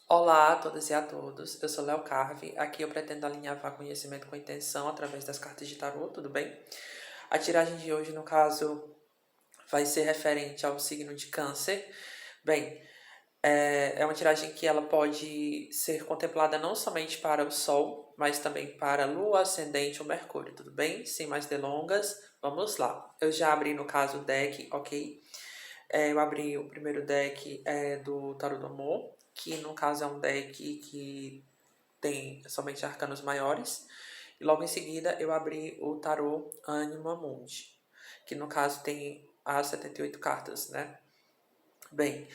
Olá a todas e a todos, eu sou Léo Carve, aqui eu pretendo alinhavar conhecimento com intenção através das cartas de tarô, tudo bem? A tiragem de hoje, no caso, vai ser referente ao signo de Câncer. Bem, é uma tiragem que ela pode ser contemplada não somente para o Sol, mas também para a Lua, Ascendente ou Mercúrio, tudo bem? Sem mais delongas, vamos lá. Eu já abri, no caso, o deck, ok? Eu abri o primeiro deck do Tarot do Amor, que no caso é um deck que tem somente arcanos maiores. E logo em seguida eu abri o Tarot Anima Mundi, que no caso tem as 78 cartas, né? Bem,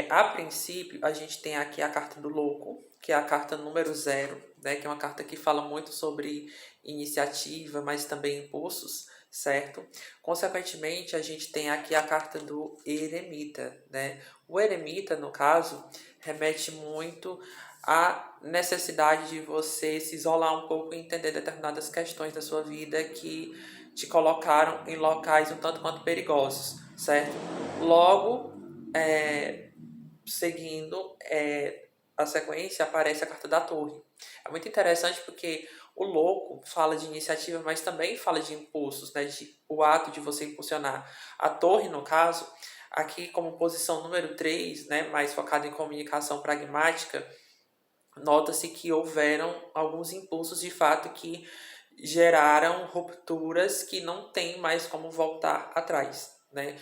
a princípio a gente tem aqui a carta do Louco, que é a carta número 0, né? Que é uma carta que fala muito sobre iniciativa, mas também impulsos, certo? Consequentemente, a gente tem aqui a carta do Eremita, né? O Eremita, no caso, remete muito à necessidade de você se isolar um pouco e entender determinadas questões da sua vida que te colocaram em locais um tanto quanto perigosos, certo? Logo, é, seguindo a sequência, aparece a carta da torre. É muito interessante porque o louco fala de iniciativa, mas também fala de impulsos, né? O ato de você impulsionar. A torre, no caso, aqui como posição número 3, né? Mais focada em comunicação pragmática, nota-se que houveram alguns impulsos de fato que geraram rupturas que não tem mais como voltar atrás, né?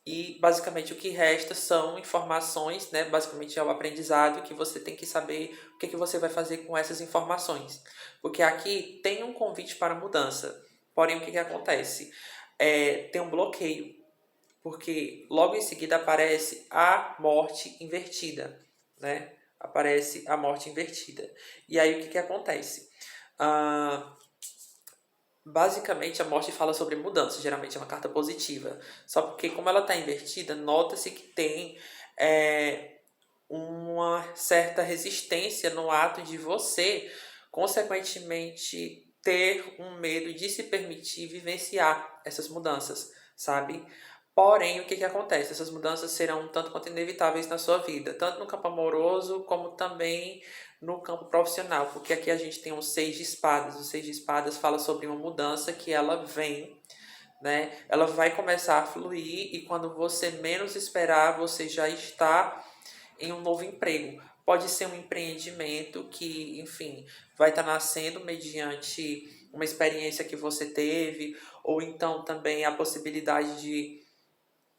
E basicamente o que resta são informações, né? Basicamente é o aprendizado que você tem que saber o que você vai fazer com essas informações. Porque aqui tem um convite para mudança. Porém, o que acontece? Tem um bloqueio. Porque logo em seguida aparece a morte invertida, né? Aparece a morte invertida. E aí o que acontece? Ah, Basicamente, a morte fala sobre mudança, geralmente é uma carta positiva. Só porque, como ela está invertida, nota-se que tem uma certa resistência no ato de você, consequentemente, ter um medo de se permitir vivenciar essas mudanças, sabe? Porém, o que acontece? Essas mudanças serão um tanto quanto inevitáveis na sua vida, tanto no campo amoroso como também no campo profissional, porque aqui a gente tem um 6 de espadas. O 6 de espadas fala sobre uma mudança que ela vem, né? Ela vai começar a fluir e quando você menos esperar, você já está em um novo emprego. Pode ser um empreendimento que, enfim, vai estar nascendo mediante uma experiência que você teve, ou então também a possibilidade de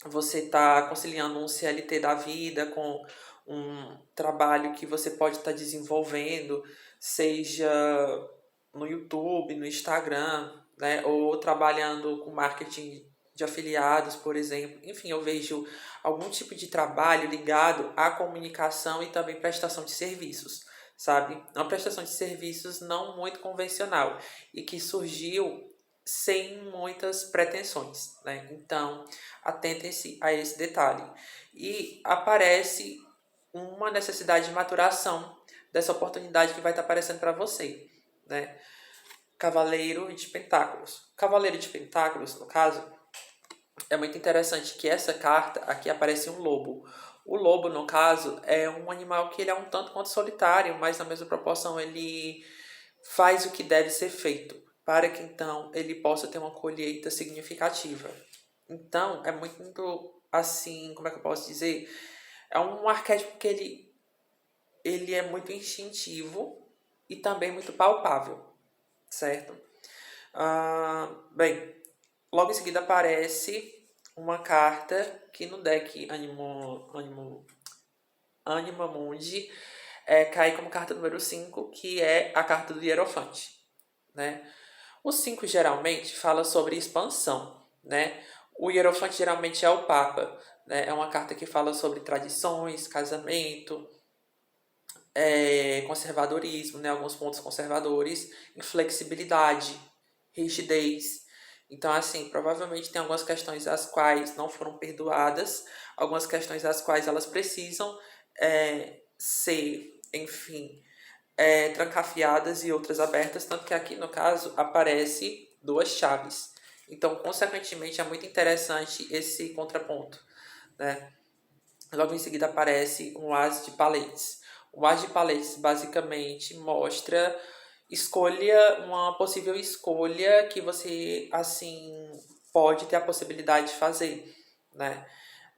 você estar conciliando um CLT da vida com um trabalho que você pode estar desenvolvendo, seja no YouTube, no Instagram, né? Ou trabalhando com marketing de afiliados, por exemplo. Enfim, eu vejo algum tipo de trabalho ligado à comunicação e também prestação de serviços, sabe? Uma prestação de serviços não muito convencional e que surgiu sem muitas pretensões, né? Então, atentem-se a esse detalhe. E aparece uma necessidade de maturação dessa oportunidade que vai estar aparecendo para você, né? Cavaleiro de Pentáculos. Cavaleiro de Pentáculos, no caso, é muito interessante que essa carta, aqui aparece um lobo. O lobo, no caso, é um animal que ele é um tanto quanto solitário, mas na mesma proporção ele faz o que deve ser feito, para que então ele possa ter uma colheita significativa. Então, é muito assim, como é que eu posso dizer? É um arquétipo que ele é muito instintivo e também muito palpável, certo? Bem, logo em seguida aparece uma carta que no deck Anima Mundi cai como carta número 5, que é a carta do Hierofante, né? O 5 geralmente fala sobre expansão, né? O Hierofante geralmente é o Papa, né? É uma carta que fala sobre tradições, casamento, conservadorismo, né? Alguns pontos conservadores, inflexibilidade, rigidez. Então, assim, provavelmente tem algumas questões as quais não foram perdoadas, algumas questões as quais elas precisam ser, enfim, trancafiadas e outras abertas, tanto que aqui no caso aparece duas chaves. Então, consequentemente, é muito interessante esse contraponto, né? Logo em seguida aparece um as de paletes. O As de Paletes basicamente mostra escolha, uma possível escolha que você, assim, pode ter a possibilidade de fazer, né?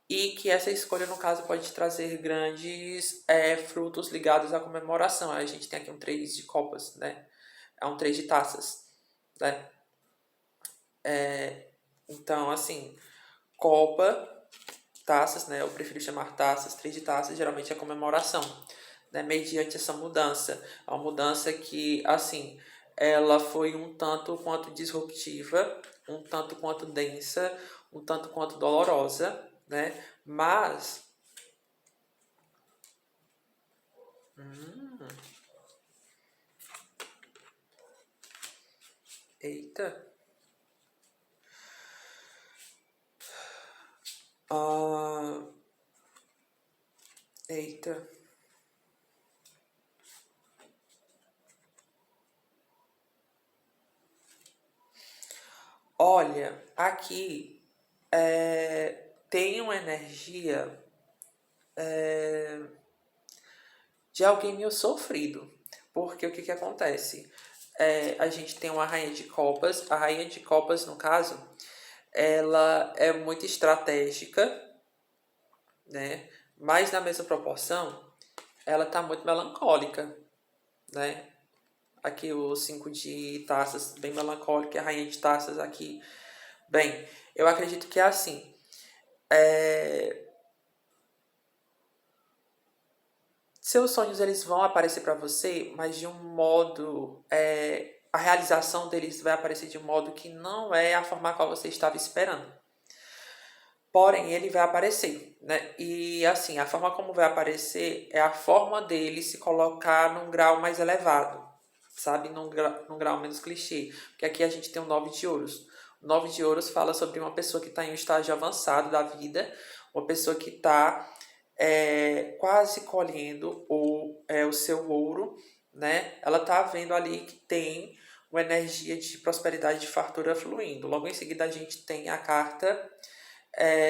E que essa escolha, no caso, pode trazer grandes frutos ligados à comemoração. A gente tem aqui um 3 de copas, né? É um 3 de taças, né? Então, assim, copa, taças, né? Eu prefiro chamar taças, 3 de taças, geralmente é comemoração, né? Mediante essa mudança. É uma mudança que, assim, ela foi um tanto quanto disruptiva, um tanto quanto densa, um tanto quanto dolorosa, né? Mas... Eita. Ah, eita. Olha, aqui tem uma energia de alguém meio sofrido. Porque o que, que acontece? A gente tem uma rainha de copas. A rainha de copas, no caso, ela é muito estratégica, né? Mas na mesma proporção, ela tá muito melancólica, né? Aqui o 5 de taças, bem melancólico, e a rainha de taças aqui. Bem, eu acredito que é assim. Seus sonhos eles vão aparecer para você, mas de um modo, a realização deles vai aparecer de um modo que não é a forma a qual você estava esperando. Porém, ele vai aparecer, né? E assim, a forma como vai aparecer é a forma dele se colocar num grau mais elevado, sabe? Num grau menos clichê. Porque aqui a gente tem o 9 de ouros. O 9 de ouros fala sobre uma pessoa que está em um estágio avançado da vida, uma pessoa que está quase colhendo o seu ouro, né? Ela está vendo ali que tem uma energia de prosperidade, de fartura fluindo. Logo em seguida a gente tem a carta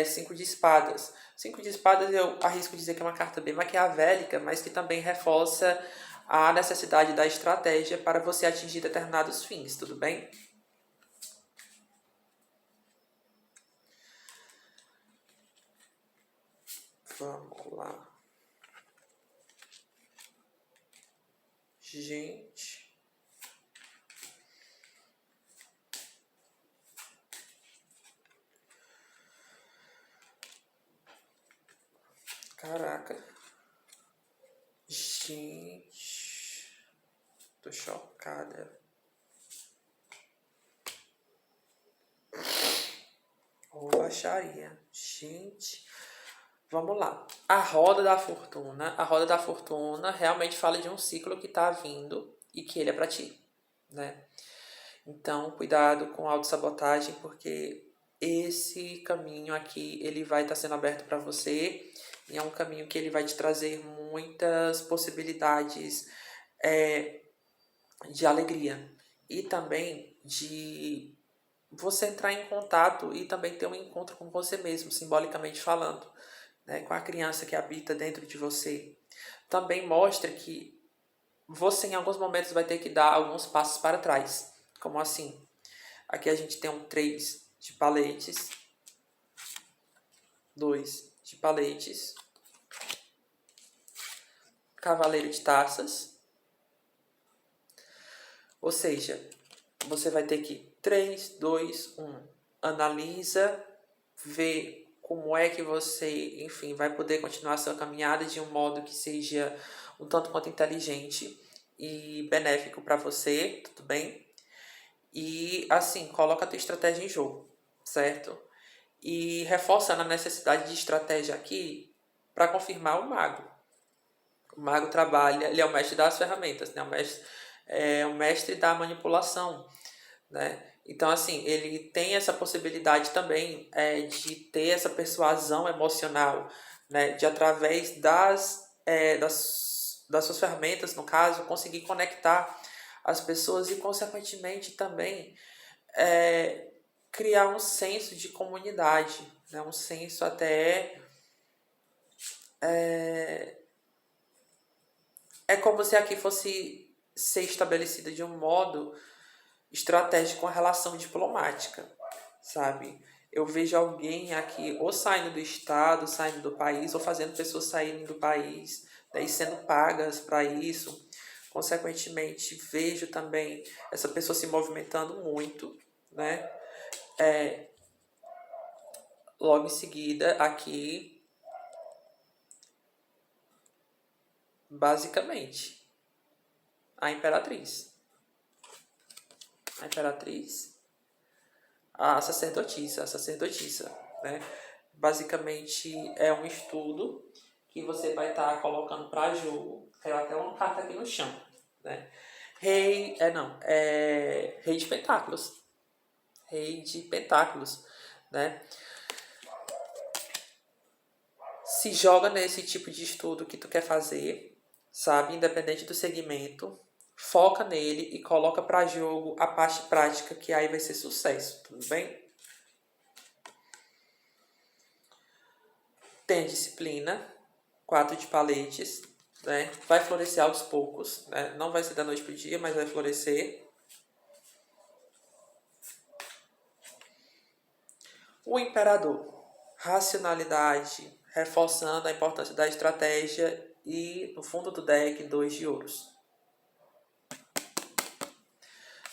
5 de espadas. 5 de espadas eu arrisco dizer que é uma carta bem maquiavélica, mas que também reforça a necessidade da estratégia para você atingir determinados fins, tudo bem? Vamos lá. Gente. Caraca. Gente. Tô chocada. Ou baixaria. Gente. Vamos lá. A roda da fortuna. A roda da fortuna realmente fala de um ciclo que tá vindo e que ele é para ti, né? Então, cuidado com a autossabotagem, porque esse caminho aqui, ele vai estar sendo aberto para você e é um caminho que ele vai te trazer muitas possibilidades de alegria e também de você entrar em contato e também ter um encontro com você mesmo, simbolicamente falando, né, com a criança que habita dentro de você. Também mostra que você em alguns momentos vai ter que dar alguns passos para trás. Como assim? Aqui a gente tem um 3 de paletes, 2 de paletes, cavaleiro de taças. Ou seja, você vai ter que 3, 2, 1. Analisa, vê como é que você, enfim, vai poder continuar a sua caminhada de um modo que seja um tanto quanto inteligente e benéfico para você, tudo bem? E assim, coloca a tua estratégia em jogo, certo? E reforçando a necessidade de estratégia aqui para confirmar o mago. O mago trabalha, ele é o mestre das ferramentas, né? O mestre da manipulação, né? Então, assim, ele tem essa possibilidade também de ter essa persuasão emocional, né? De através das suas ferramentas, no caso, conseguir conectar as pessoas e, consequentemente, também é, criar um senso de comunidade, né? Um senso até é como se aqui fosse ser estabelecida de um modo estratégico com a relação diplomática, sabe? Eu vejo alguém aqui ou saindo do estado, saindo do país, ou fazendo pessoas saírem do país, né, e sendo pagas para isso. Consequentemente, vejo também essa pessoa se movimentando muito, né? Logo em seguida, aqui, basicamente, a imperatriz. A imperatriz, a sacerdotisa, né? Basicamente é um estudo que você vai estar colocando para jogo. Caiu até uma carta aqui no chão, né? Rei de Pentáculos. Rei de Pentáculos, né? Se joga nesse tipo de estudo que tu quer fazer, sabe? Independente do segmento, foca nele e coloca para jogo a parte prática que aí vai ser sucesso, tudo bem? Tem disciplina, 4 de paletes, né? Vai florescer aos poucos, né? Não vai ser da noite pro dia, mas vai florescer. O imperador, racionalidade, reforçando a importância da estratégia e no fundo do deck 2 de ouros.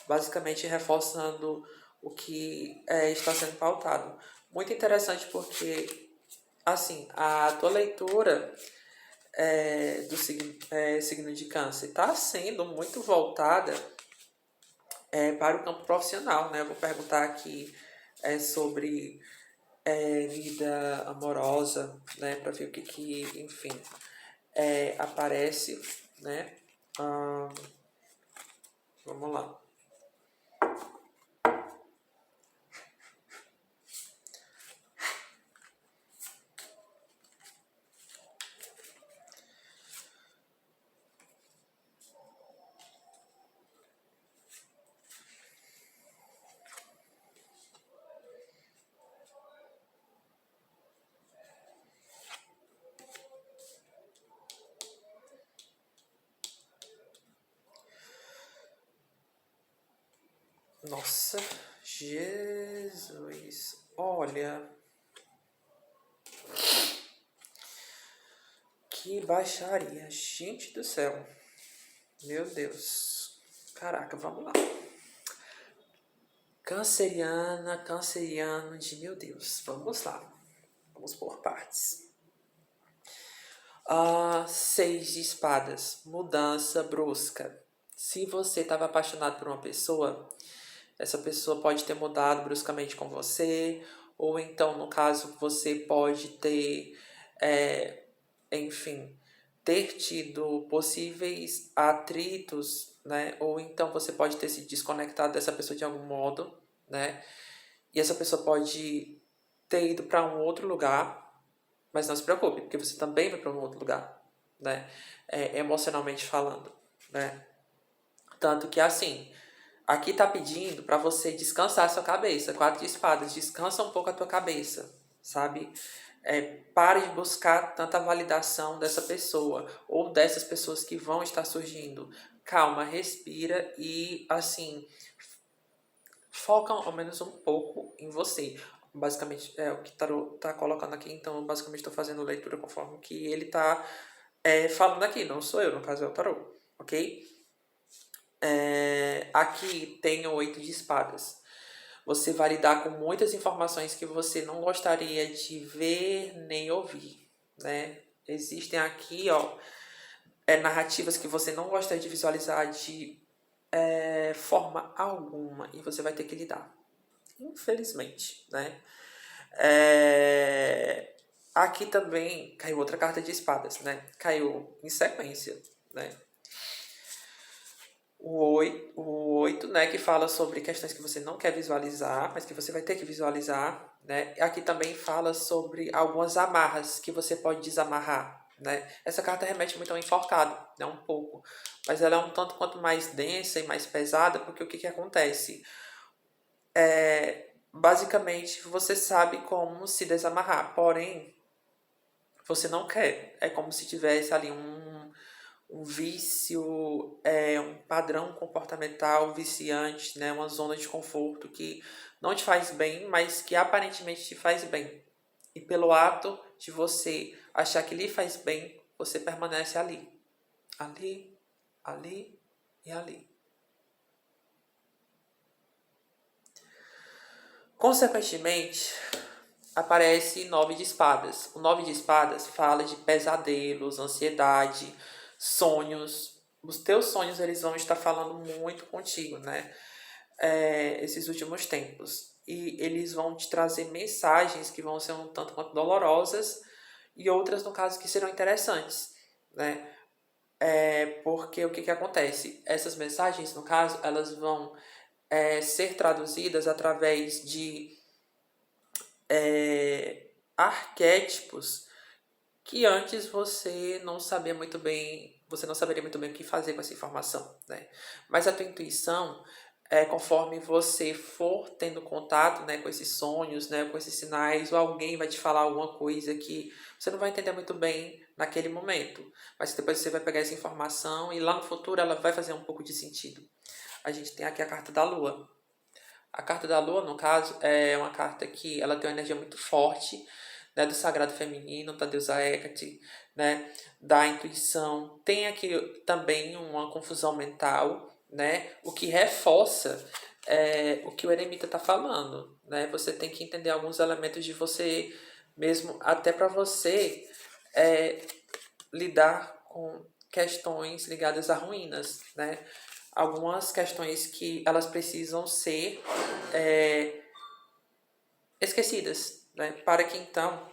Basicamente reforçando o que está sendo pautado. Muito interessante porque, assim, a tua leitura do signo de câncer está sendo muito voltada para o campo profissional, né? Eu vou perguntar aqui sobre vida amorosa, né? Para ver o que enfim, aparece, né? Vamos lá. Nossa, Jesus. Olha, que baixaria. Gente do céu. Meu Deus. Caraca, vamos lá. Canceriana, canceriano de meu Deus. Vamos lá. Vamos por partes. 6 de espadas. Mudança brusca. Se você estava apaixonado por uma pessoa, essa pessoa pode ter mudado bruscamente com você, ou então, no caso, você pode ter, enfim, ter tido possíveis atritos, né? Ou então você pode ter se desconectado dessa pessoa de algum modo, né? E essa pessoa pode ter ido para um outro lugar, mas não se preocupe, porque você também vai para um outro lugar, né? Emocionalmente falando, né? Tanto que assim, aqui tá pedindo para você descansar a sua cabeça. 4 de espadas, descansa um pouco a tua cabeça, sabe? Pare de buscar tanta validação dessa pessoa ou dessas pessoas que vão estar surgindo. Calma, respira e assim, foca ao menos um pouco em você. Basicamente é o que o Tarô tá colocando aqui, então basicamente estou fazendo leitura conforme que ele tá falando aqui, não sou eu, no caso é o Tarô, ok? Aqui tem o 8 de espadas. Você vai lidar com muitas informações que você não gostaria de ver nem ouvir, né? Existem aqui, ó, narrativas que você não gostaria de visualizar de forma alguma e você vai ter que lidar, infelizmente, né? Aqui também caiu outra carta de espadas, né? Caiu em sequência, né? O 8, né, que fala sobre questões que você não quer visualizar, mas que você vai ter que visualizar, né? Aqui também fala sobre algumas amarras que você pode desamarrar, né? Essa carta remete muito ao enforcado, né, um pouco, mas ela é um tanto quanto mais densa e mais pesada, porque o que acontece? Basicamente, você sabe como se desamarrar, porém, você não quer. É como se tivesse ali um vício, um padrão comportamental viciante, né? Uma zona de conforto que não te faz bem, mas que aparentemente te faz bem. E pelo ato de você achar que lhe faz bem, você permanece ali. Ali, ali e ali. Consequentemente, aparece 9 de espadas. O 9 de espadas fala de pesadelos, ansiedade, sonhos. Os teus sonhos, eles vão estar falando muito contigo, né? Esses últimos tempos. E eles vão te trazer mensagens que vão ser um tanto quanto dolorosas e outras, no caso, que serão interessantes, né? Porque o que acontece? Essas mensagens, no caso, elas vão ser traduzidas através de arquétipos que antes você não sabia muito bem, você não saberia muito bem o que fazer com essa informação, né? Mas a tua intuição, conforme você for tendo contato, né, com esses sonhos, né, com esses sinais, ou alguém vai te falar alguma coisa que você não vai entender muito bem naquele momento, mas depois você vai pegar essa informação e lá no futuro ela vai fazer um pouco de sentido. A gente tem aqui a carta da Lua. A carta da Lua, no caso, é uma carta que ela tem uma energia muito forte, né, do sagrado feminino, da deusa Hecate, né, da intuição. Tem aqui também uma confusão mental, né, o que reforça o que o eremita está falando, né? Você tem que entender alguns elementos de você mesmo, até para você lidar com questões ligadas a ruínas, né? Algumas questões que elas precisam ser esquecidas, né? Para que então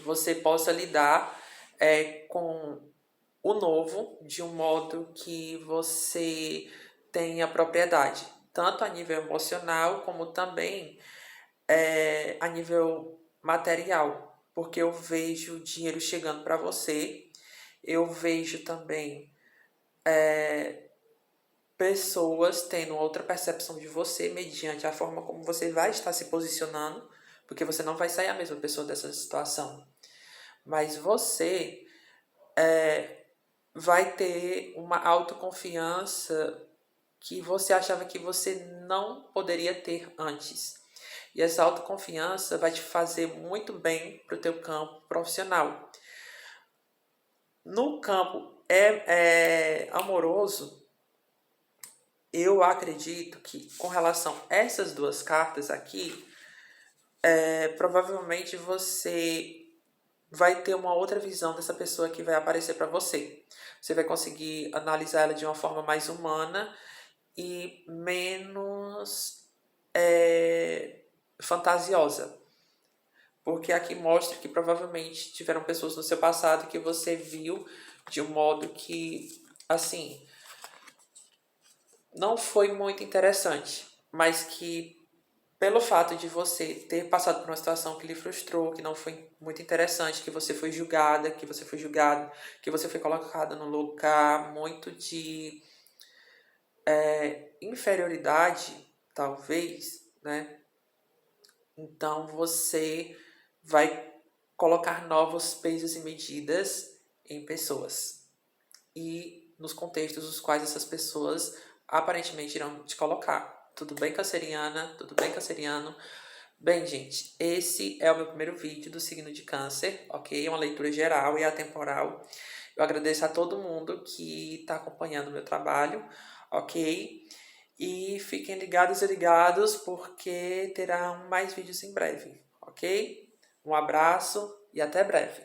você possa lidar com o novo de um modo que você tenha propriedade, tanto a nível emocional como também a nível material, porque eu vejo dinheiro chegando para você, eu vejo também pessoas tendo outra percepção de você mediante a forma como você vai estar se posicionando, porque você não vai sair a mesma pessoa dessa situação. Mas você vai ter uma autoconfiança que você achava que você não poderia ter antes. E essa autoconfiança vai te fazer muito bem para o teu campo profissional. No campo amoroso, eu acredito que com relação a essas duas cartas aqui, provavelmente você vai ter uma outra visão dessa pessoa que vai aparecer para você. Você vai conseguir analisar ela de uma forma mais humana e menos fantasiosa. Porque aqui mostra que provavelmente tiveram pessoas no seu passado que você viu de um modo que, assim, não foi muito interessante, mas que pelo fato de você ter passado por uma situação que lhe frustrou, que não foi muito interessante, que você foi julgada, que você foi julgado, que você foi colocada num lugar muito de inferioridade, talvez, né? Então você vai colocar novos pesos e medidas em pessoas e nos contextos os quais essas pessoas aparentemente irão te colocar. Tudo bem, canceriana? Tudo bem, canceriano? Bem, gente, esse é o meu primeiro vídeo do signo de câncer, ok? É uma leitura geral e atemporal. Eu agradeço a todo mundo que está acompanhando o meu trabalho, ok? E fiquem ligados e ligados porque terão mais vídeos em breve, ok? Um abraço e até breve.